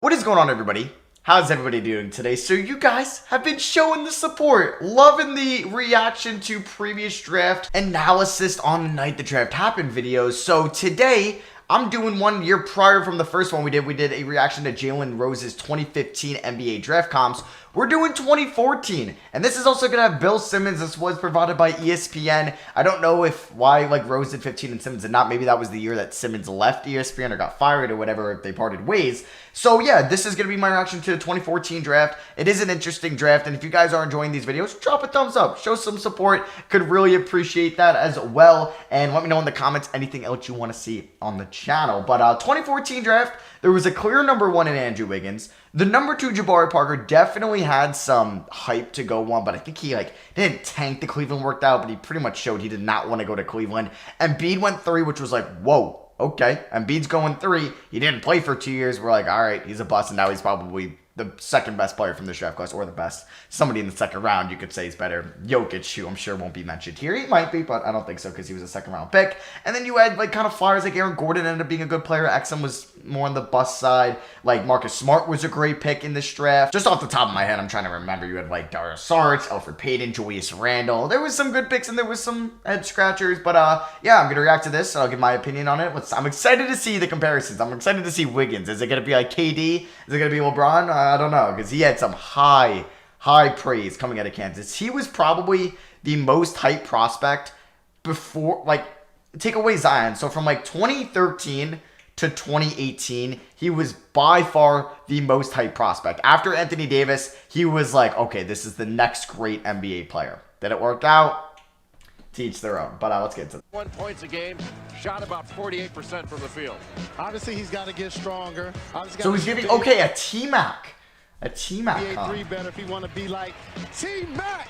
What is going on, everybody? How's everybody doing today? So you guys have been showing the support, loving the reaction to previous draft analysis on the night the draft happened videos. So today, I'm doing 1 year prior from the first one we did. We did a reaction to Jalen Rose's 2015 NBA draft comps. We're doing 2014, and this is also going to have Bill Simmons. This was provided by ESPN. I don't know why Rose did 15 and Simmons did not. Maybe that was the year that Simmons left ESPN or got fired or whatever, if they parted ways. So yeah, this is going to be my reaction to the 2014 draft. It is an interesting draft, and if you guys are enjoying these videos, drop a thumbs up. Show some support. Could really appreciate that as well. And let me know in the comments anything else you want to see on the channel. But 2014 draft, there was a clear number 1 in Andrew Wiggins. The number 2, Jabari Parker, definitely had some hype to go on, but I think he didn't tank the Cleveland worked out, but he pretty much showed he did not want to go to Cleveland. Embiid went 3, which was like, whoa, okay. Embiid's going 3. He didn't play for 2 years. We're like, all right, he's a bust, and now he's probably the second best player from this draft class, or the best. Somebody in the second round you could say is better. Jokic, who I'm sure won't be mentioned here. He might be, but I don't think so because he was a second round pick. And then you had kind of flyers like Aaron Gordon ended up being a good player. Exum was more on the bust side. Marcus Smart was a great pick in this draft. Just off the top of my head, I'm trying to remember. You had Dario Saric, Elfrid Payton, Julius Randle. There was some good picks and there was some head scratchers. But yeah, I'm going to react to this. I'll give my opinion on it. I'm excited to see the comparisons. I'm excited to see Wiggins. Is it going to be like KD? Is it going to be LeBron? I don't know, because he had some high praise coming out of Kansas. He was probably the most hyped prospect before, take away Zion. So from 2013 to 2018, he was by far the most hyped prospect. After Anthony Davis, he was like, okay, this is the next great NBA player. Did it work out? To each their own. But let's get into it. 1 point a game, shot about 48% from the field. Obviously, he's got to get stronger. So he's giving, okay, a T-Mac. A T-Mac. NBA 3 better if he want to be like T-Mac.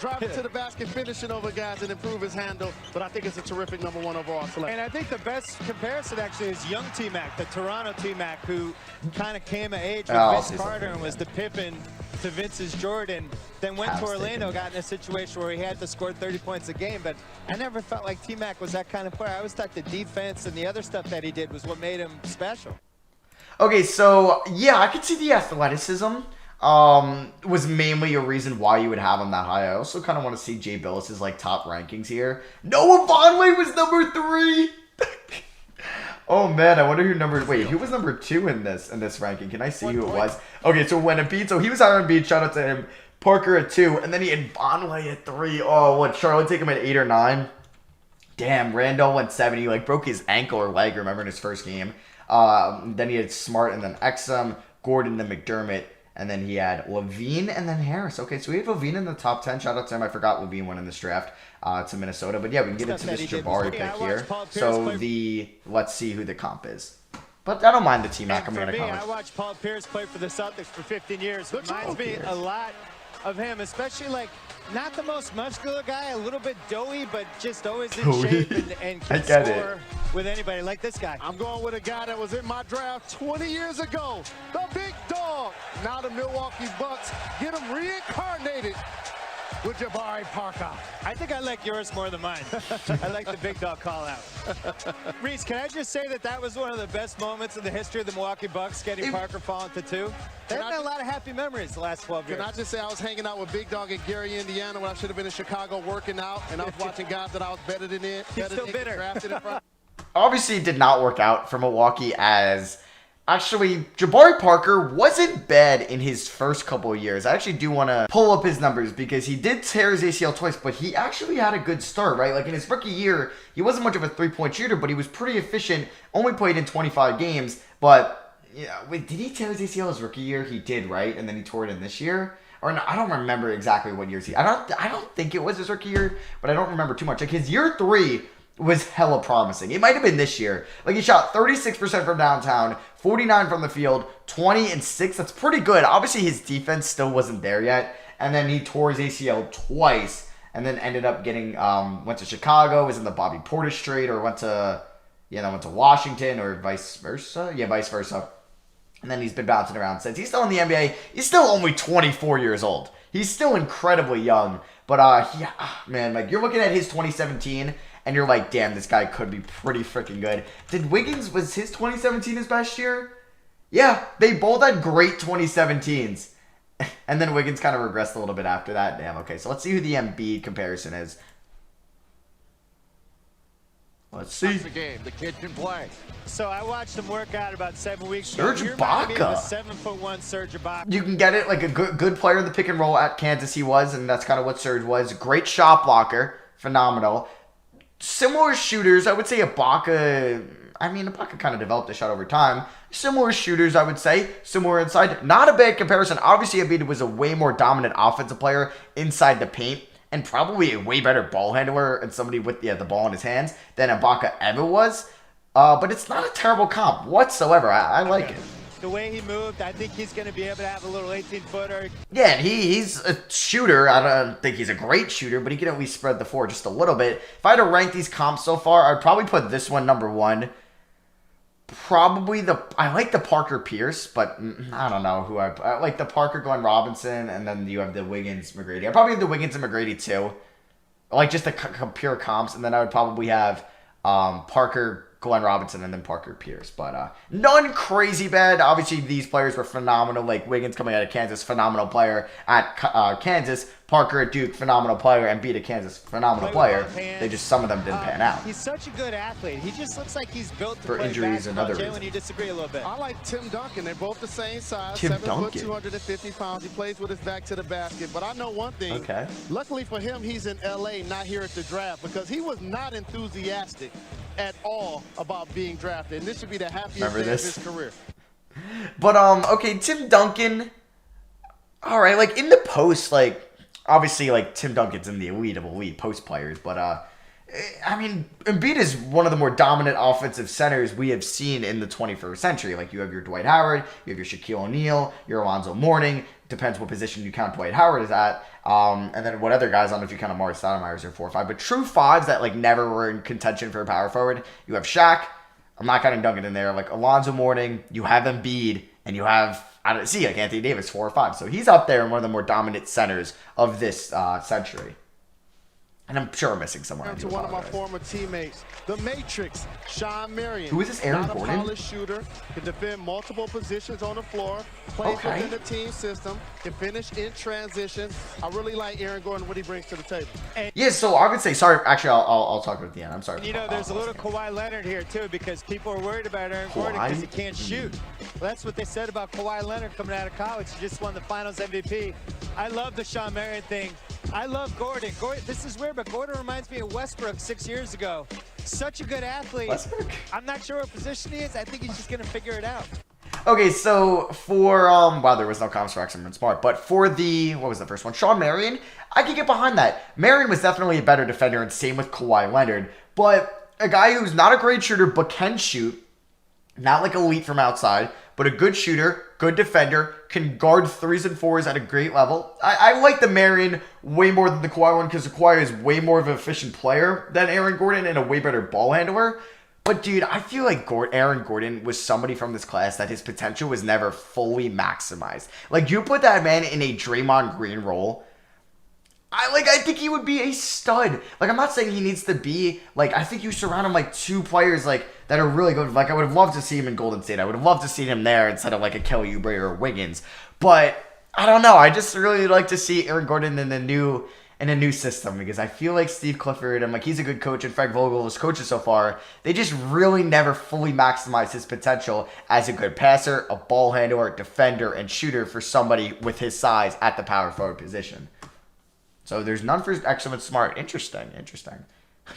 Drive it to the basket, finishing over guys, and improve his handle. But I think it's a terrific number 1 overall selection. And I think the best comparison actually is young T-Mac, the Toronto T-Mac, who kind of came of age with Vince Carter and was the Pippen to Vince's Jordan. Then went to Orlando, got in a situation where he had to score 30 points a game. But I never felt like T-Mac was that kind of player. I always thought the defense and the other stuff that he did was what made him special. Okay, so yeah, I could see the athleticism was mainly a reason why you would have him that high. I also kind of want to see Jay Billis's top rankings here. Noah Vonleh was number 3. Oh man, I wonder who was number 2 in this ranking? Can I see who it was? Okay, so when Embiid, so he was higher Embiid, shout out to him. Parker at 2, and then he had Vonleh at 3. Oh, what, Charlotte take him at 8 or 9? Damn, Randall went 7. He broke his ankle or leg, remember, in his first game. Then he had Smart and then Exum, Gordon, then McDermott, and then he had Levine and then Harris. Okay, so we have Levine in the top 10. Shout out to him. I forgot Levine went in this draft to Minnesota. But yeah, we can get into this Jabari pick here. So let's see who the comp is. But I don't mind the T-Mac. I'm going to I watched Paul Pierce play for the Celtics for 15 years. Reminds me a lot of him, especially not the most muscular guy, a little bit doughy, but just always in shape and can score with anybody like this guy. I'm going with a guy that was in my draft 20 years ago. The big dog. Now the Milwaukee Bucks get him reincarnated with Jabari Parker. I think I like yours more than mine. I like the big dog call out. Reese, can I just say that was one of the best moments in the history of the Milwaukee Bucks, getting Parker falling to 2? There have been a lot of happy memories the last 12 years. Can I just say I was hanging out with Big Dog in Gary, Indiana, when I should have been in Chicago working out, and I was watching guys that I was better than it. He's still bitter. Drafted in front. Obviously, it did not work out for Milwaukee as... Actually, Jabari Parker wasn't bad in his first couple of years. I actually do want to pull up his numbers because he did tear his ACL twice, but he actually had a good start, right? In his rookie year, he wasn't much of a three-point shooter, but he was pretty efficient, only played in 25 games. But, yeah, wait, did he tear his ACL his rookie year? He did, right? And then he tore it in this year? Or no, I don't remember exactly what years I don't think it was his rookie year, but I don't remember too much. His year 3 was hella promising. It might have been this year. He shot 36% from downtown, 49 from the field, 20 and 6. That's pretty good. Obviously, his defense still wasn't there yet. And then he tore his ACL twice, and then ended up getting went to Chicago, was in the Bobby Portis trade, or went to Washington, or vice versa. Yeah, vice versa. And then he's been bouncing around since. He's still in the NBA. He's still only 24 years old. He's still incredibly young. But yeah, man, you're looking at his 2017. And you're like, damn, this guy could be pretty freaking good. Was his 2017 his best year? Yeah, they both had great 2017s. And then Wiggins kind of regressed a little bit after that. Damn, okay. So let's see who the Embiid comparison is. Let's see. The game. The kid can play. So I watched him work out about 7 weeks Serge ago. Serge Ibaka. 7'1" Serge Ibaka. You can get it like a good player in the pick and roll at Kansas he was, and that's kind of what Serge was. Great shot blocker. Phenomenal. Similar shooters. I would say Ibaka... I mean, Ibaka kind of developed the shot over time. Similar shooters, I would say. Similar inside. Not a bad comparison. Obviously, Embiid was a way more dominant offensive player inside the paint. And probably a way better ball handler and somebody with the ball in his hands than Ibaka ever was. But it's not a terrible comp whatsoever. I like it. The way he moved, I think he's going to be able to have a little 18-footer. Yeah, and he's a shooter. I don't think he's a great shooter, but he can at least spread the floor just a little bit. If I had to rank these comps so far, I'd probably put this one number 1. Probably I like the Parker Pierce, but I don't know who I like the Parker Glenn Robinson, and then you have the Wiggins McGrady. I probably have the Wiggins and McGrady too. I like just the pure comps, and then I would probably have Parker Glenn Robinson and then Parker Pierce. But none crazy bad. Obviously, these players were phenomenal. Like Wiggins coming out of Kansas, phenomenal player at Kansas. Parker at Duke, phenomenal player. Embiid at Kansas, phenomenal player. They just, some of them didn't pan out. He's such a good athlete. He just looks like he's built to for play injuries and other reasons. reasons. You disagree a little bit. I like Tim Duncan. They're both the same size. Tim 7 foot, Duncan. 250 pounds. He plays with his back to the basket. But I know one thing. Okay. Luckily for him, he's in L.A., not here at the draft, because he was not enthusiastic at all about being drafted. And this should be the happiest day of his career. But, okay, Tim Duncan. All right, like, in the post, like, obviously, like, Tim Duncan's in the elite of elite post players, but, I mean, Embiid is one of the more dominant offensive centers we have seen in the 21st century. Like, you have your Dwight Howard, you have your Shaquille O'Neal, your Alonzo Mourning. Depends what position you count Dwight Howard is at. And then what other guys, I don't know if you count Amari Stoudemire as your 4 or 5. But true 5s that, like, never were in contention for a power forward. You have Shaq. I'm not counting Duncan in there. Like, Alonzo Mourning. You have Embiid. And you have, I don't see, like, Anthony Davis, 4 or 5. So he's up there in one of the more dominant centers of this century. And I'm sure I'm missing someone. To one of my former teammates, the Matrix, Sean Marion. Who is this, Aaron Not Gordon? a polished shooter, can defend multiple positions on the floor, plays within the team system, can finish in transition. I really like Aaron Gordon, what he brings to the table. Yeah, so I would say, sorry, actually, I'll talk about it at the end. I'm sorry. You know, there's a little Kawhi Leonard here, too, because people are worried about Aaron Gordon because he can't shoot. Well, that's what they said about Kawhi Leonard coming out of college. He just won the Finals MVP. I love the Sean Marion thing. I love Gordon. This is weird, but Gordon reminds me of Westbrook 6 years ago. Such a good athlete. Westbrook? I'm not sure what position he is. I think he's just going to figure it out. Okay, so for, wow, there was no comps for Exum and Smart, but for the, what was the first one? Sean Marion, I could get behind that. Marion was definitely a better defender, and same with Kawhi Leonard, but a guy who's not a great shooter, but can shoot, not like elite from outside, but a good shooter, good defender, can guard 3s and 4s at a great level. I like the Marion way more than the Kawhi one, because the Kawhi is way more of an efficient player than Aaron Gordon and a way better ball handler. But, dude, I feel like Aaron Gordon was somebody from this class that his potential was never fully maximized. Like, you put that man in a Draymond Green role, I think he would be a stud. Like, I'm not saying he needs to be, like, I think you surround him, like, 2 players, like, that are really good. Like, I would have loved to see him in Golden State. I would have loved to see him there instead of, like, a Kelly Oubre or Wiggins. But, I don't know. I just really like to see Aaron Gordon in a new system, because I feel like Steve Clifford, and, like, he's a good coach, and Frank Vogel, his coaches so far, they just really never fully maximized his potential as a good passer, a ball handler, defender, and shooter for somebody with his size at the power forward position. So there's none for Exum and Smart. Interesting.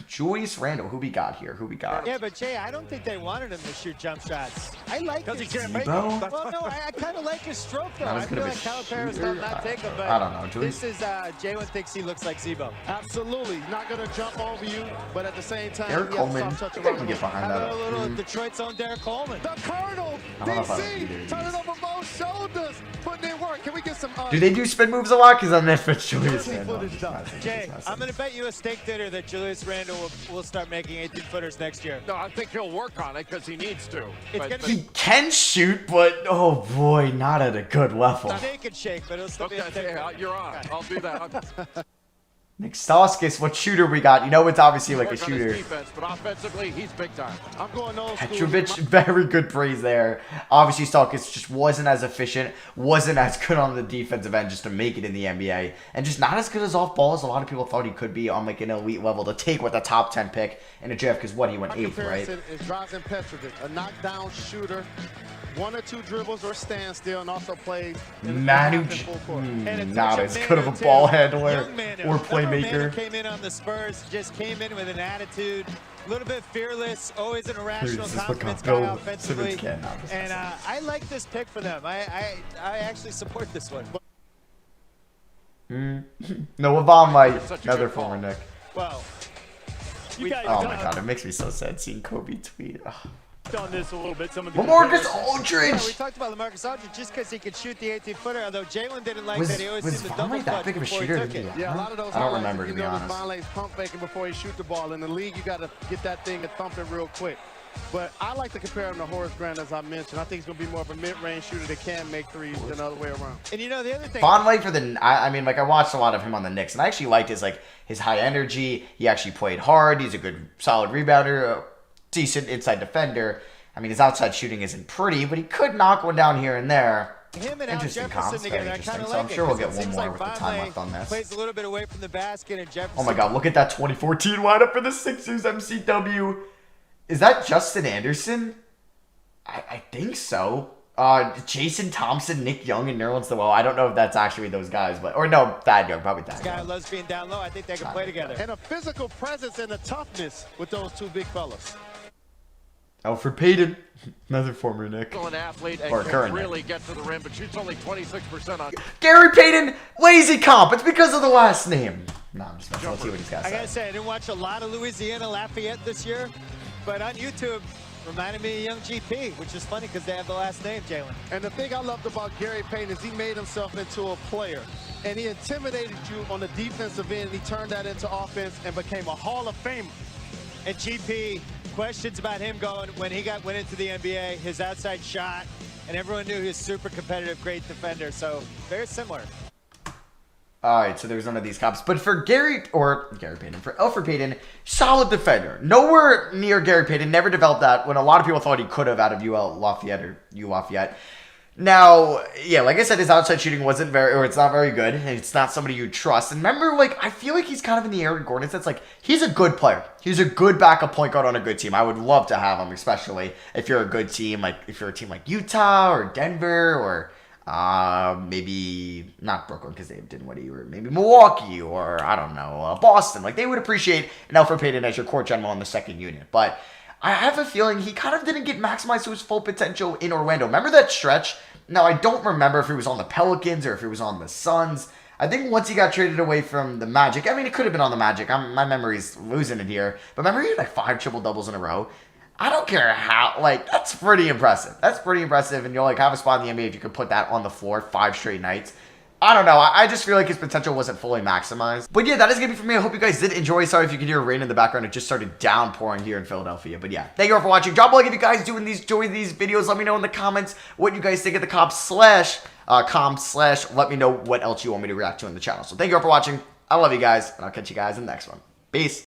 Julius Randle, who we got here? Yeah, but Jay, I don't think they wanted him to shoot jump shots. I like his he can't make them. Well, no, I kind of like his stroke, though. Not I as good feel of a like Calipari's shooter. will not take him, but I don't know. Julius? this is, Jalen thinks he looks like Zebo. Absolutely. Not going to jump over you, but at the same time, Eric he has a Coleman, soft touch I around can the get rim. behind How that. about a little Detroit's own Derek Coleman? The Colonel, I don't know if I like DC, either of turning these. over both shoulders, putting in work. Can we get some... Do they do spin moves a lot? Because I'm if it's Julius Randle. Jay, I'm going to bet you a steak dinner that Julius Randle will start making 18-footers next year. No, I think he'll work on it because he needs to. He can shoot, but oh boy, not at a good level. Steak and shake, but it'll still be a Okay, steak. yeah, you're on. I'll do that. Nik Stauskas, what shooter we got? You know, it's obviously like a Work on his shooter. defense, but offensively, he's big time. I'm going old school. Petrovic, very good praise there. Obviously, Stauskas just wasn't as efficient, wasn't as good on the defensive end just to make it in the NBA, and just not as good as off ball as a lot of people thought he could be on like an elite level to take with a top 10 pick in a draft. Because what, he went 8th, right? Is Drazen Petrovic, a knockdown shooter, 1 or 2 dribbles or standstill, and also plays Manu, not as good of a ball handler or playmaker. Manu came in on the Spurs, just came in with an attitude, a little bit fearless, always an irrational confidence guy offensively. And I like this pick for them. I actually support this one. Noah Vonleh, another former Knick. Well, oh my god, it makes me so sad seeing Kobe tweet. Ugh. On this a little bit. LaMarcus Aldridge. Yeah, we talked about LaMarcus Aldridge just because he could shoot the 18-footer, although Jalen didn't like that. He always was seemed to double Vonleh that clutch big of a before he shooter? took it. Yeah, a lot of those. I don't remember, to you be know, honest. Vonleh's pump faking before he shoot the ball. In the league, you got to get that thing and thump it real quick. But I like to compare him to Horace Grant, as I mentioned. I think he's going to be more of a mid-range shooter that can make threes than the other way around. And you know, the other thing... Vonleh for the... I mean, like, I watched a lot of him on the Knicks, and I actually liked his high energy. He actually played hard. He's a good, solid rebounder, a decent inside defender. I mean, his outside shooting isn't pretty, but he could knock one down here and there. Him and Interesting comps, very interesting. like So I'm sure we'll get one more with the time left on this. Plays a little bit away from the basket, and Jefferson... Oh my god, look at that 2014 lineup for the Sixers MCW. Is that Justin Anderson? I think so. Jason Thompson, Nick Young, and Nerlens Noel. I don't know if that's actually those guys, but... Or no, Thad Young, probably Thad This guy Young. loves being down low. I think they can play together. And a physical presence and a toughness with those 2 big fellas. Elfrid Payton, another former Knick. An athlete and Or can current really get to the rim, but shoots only 26% on. Gary Payton, lazy comp. It's because of the last name. No, I'm just messing. Let's see what he's got to I say. gotta say, I didn't watch a lot of Louisiana Lafayette this year, but on YouTube, reminded me of Young GP, which is funny because they have the last name, Jalen. And the thing I loved about Gary Payton is he made himself into a player. And he intimidated you on the defensive end. He turned that into offense and became a Hall of Famer. And GP, questions about him going when he went into the NBA, his outside shot, and everyone knew he was super competitive, great defender. So very similar. All right, so there's none of these comps. But for Gary Payton, for Elfrid Payton, solid defender. Nowhere near Gary Payton, never developed that when a lot of people thought he could have out of UL Lafayette. Now, yeah, like I said, his outside shooting it's not very good. And it's not somebody you trust. And remember, like, I feel like he's kind of in the Aaron Gordon sense. Like, he's a good player. He's a good backup point guard on a good team. I would love to have him, especially if you're a good team. Like, if you're a team like Utah or Denver or... maybe not Brooklyn because they didn't what he or maybe Milwaukee or I don't know Boston. Like they would appreciate an Elfrid Payton as your court general in the second unit. But I have a feeling he kind of didn't get maximized to his full potential in Orlando. Remember that stretch? Now I don't remember if he was on the Pelicans or if he was on the Suns. I think once he got traded away from the Magic, I mean it could have been on the Magic. My memory's losing it here. But remember he had like 5 triple doubles in a row. I don't care how, like, that's pretty impressive. That's pretty impressive, and you'll, like, have a spot in the NBA if you could put that on the floor 5 straight nights. I don't know. I just feel like his potential wasn't fully maximized. But yeah, that is going to be for me. I hope you guys did enjoy. Sorry if you could hear rain in the background. It just started downpouring here in Philadelphia. But yeah, thank you all for watching. Drop a like if you guys enjoy these videos. Let me know in the comments what you guys think of the comp / let me know what else you want me to react to in the channel. So thank you all for watching. I love you guys, and I'll catch you guys in the next one. Peace.